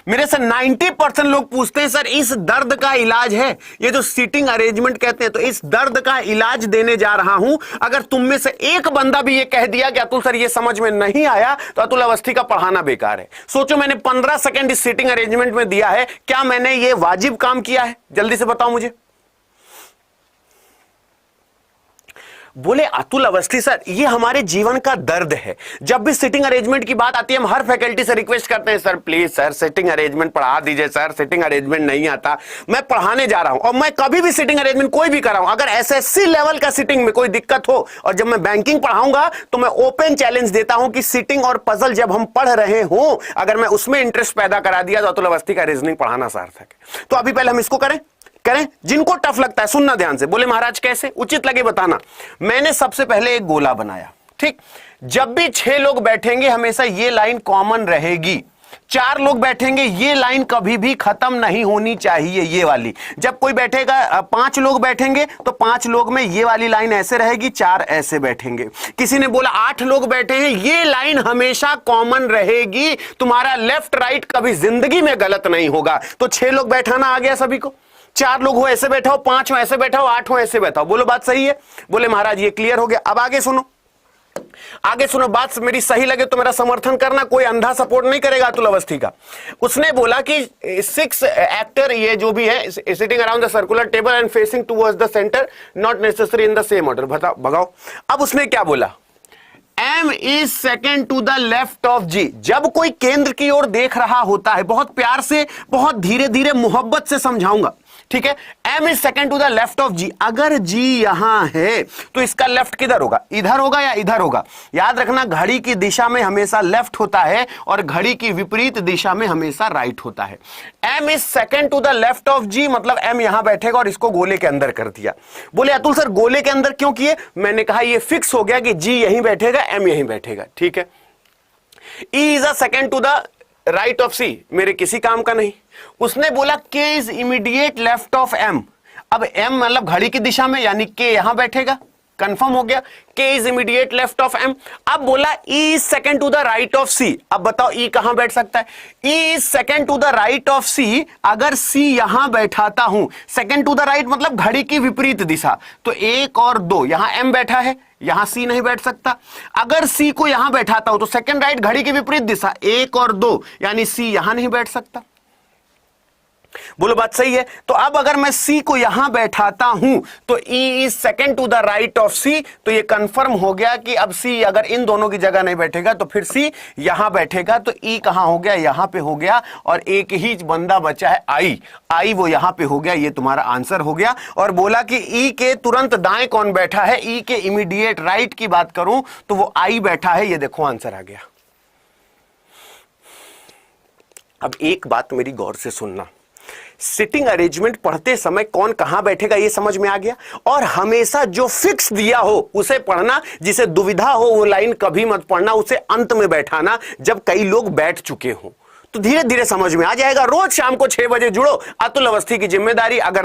मेरे से 90% लोग पूछते हैं सर इस दर्द का इलाज है, ये जो सीटिंग अरेंजमेंट कहते हैं, तो इस दर्द का इलाज देने जा रहा हूं। अगर तुम में से एक बंदा भी ये कह दिया कि अतुल सर ये समझ में नहीं आया, तो अतुल अवस्थी का पढ़ाना बेकार है। सोचो मैंने 15 सेकंड इस सीटिंग अरेंजमेंट में दिया है, क्या मैंने ये वाजिब काम किया है? जल्दी से बताओ मुझे। बोले अतुल अवस्थी सर ये हमारे जीवन का दर्द है, जब भी सिटिंग अरेंजमेंट की बात आती है हम हर फैकल्टी से रिक्वेस्ट करते हैं sir please sir sitting arrangement पढ़ा दीजिए सर, सिटिंग अरेंजमेंट नहीं आता। मैं पढ़ाने जा रहा हूं और मैं कभी भी सिटिंग अरेंजमेंट कोई भी कर रहा हूं, अगर एसएससी लेवल का सिटिंग में कोई दिक्कत हो और जब मैं बैंकिंग पढ़ाऊंगा तो मैं ओपन चैलेंज देता हूं कि सिटिंग और पजल जब हम पढ़ रहे हो, अगर मैं उसमें इंटरेस्ट पैदा करा दिया तो अतुल अवस्थी का रीजनिंग पढ़ाना सार्थक है। तो अभी पहले हम इसको करें। जिनको टफ लगता है सुनना ध्यान से। बोले महाराज कैसे? उचित लगे बताना। मैंने सबसे पहले एक गोला बनाया, ठीक। जब भी 6 लोग बैठेंगे हमेशा ये लाइन कॉमन रहेगी। 4 लोग बैठेंगे ये लाइन कभी भी खत्म नहीं होनी चाहिए, ये वाली। जब कोई बैठेगा 5 लोग बैठेंगे तो 5 लोग में ये वाली लाइन ऐसे रहेगी, 4 ऐसे बैठेंगे। किसी ने बोला 8 लोग बैठे हैं, ये लाइन हमेशा कॉमन रहेगी, तुम्हारा लेफ्ट राइट कभी जिंदगी में गलत नहीं होगा। तो 6 लोग बैठाना आ गया सभी को। 4 लोग हो ऐसे बैठा हो, 5 हो ऐसे बैठा हो, 8 हो ऐसे बैठा हो। बोलो बात सही है? बोले महाराज ये क्लियर हो गया। अब आगे सुनो, आगे सुनो, बात मेरी सही लगे तो मेरा समर्थन करना, कोई अंधा सपोर्ट नहीं करेगा अतुल अवस्थी का। उसने बोला कि 6 एक्टर ये जो भी है sitting around the circular table and facing towards the centre, not necessary in the same order. बताओ भगाओ। अब उसने क्या बोला? M is second to the left of G। जब कोई केंद्र की ओर देख रहा होता है, बहुत प्यार से बहुत धीरे धीरे मोहब्बत से समझाऊंगा, ठीक है। M is second to the left of G। अगर G यहां है तो इसका लेफ्ट किधर होगा? इधर होगा या इधर होगा? याद रखना घड़ी की दिशा में हमेशा लेफ्ट होता है और घड़ी की विपरीत दिशा में हमेशा राइट होता है। M is second to the left of G मतलब M यहां बैठेगा और इसको गोले के अंदर कर दिया। बोले अतुल सर गोले के अंदर क्यों किए? मैंने कहा ये फिक्स हो गया कि G यहीं बैठेगा, M यहीं बैठेगा, ठीक है। E is a second to the right of C, मेरे किसी काम का नहीं। उसने बोला K is immediate left of M। अब M मतलब घड़ी की दिशा में, यानी K यहां बैठेगा, कंफर्म हो गया। K is immediate left of M। अब बोला E is second to the right of C। अब बताओ E कहां बैठ सकता है? E is second to the right of C। अगर C यहां बैठाता हूं, सेकेंड टू द राइट मतलब घड़ी की विपरीत दिशा, तो 1 और 2, यहां M बैठा है, यहां C नहीं बैठ सकता। अगर C को यहां बैठाता हूं तो सेकेंड राइट घड़ी की विपरीत दिशा, 1 और 2, यानी C यहां नहीं बैठ सकता। बोलो बात सही है? तो अब अगर मैं C को यहां बैठाता हूं तो E is second to the right of C, तो ये कंफर्म हो गया कि अब C अगर इन दोनों की जगह नहीं बैठेगा तो फिर C यहां बैठेगा। तो E कहां हो गया? यहां पे हो गया। और एक ही बंदा बचा है I वो यहां पे हो गया। ये तुम्हारा आंसर हो गया। और बोला कि E के तुरंत दाएं कौन बैठा है? E के इमीडिएट राइट की बात करूं तो वो I बैठा है। ये देखो आंसर आ गया। अब एक बात मेरी गौर से सुनना, सिटिंग अरेंजमेंट पढ़ते समय कौन कहां बैठेगा ये समझ में आ गया। और हमेशा जो फिक्स दिया हो उसे पढ़ना, जिसे दुविधा हो वो लाइन कभी मत पढ़ना, उसे अंत में बैठाना जब कई लोग बैठ चुके हो, तो धीरे धीरे समझ में आ जाएगा। रोज शाम को 6 बजे जुड़ो, अतुल अवस्थी की जिम्मेदारी। अगर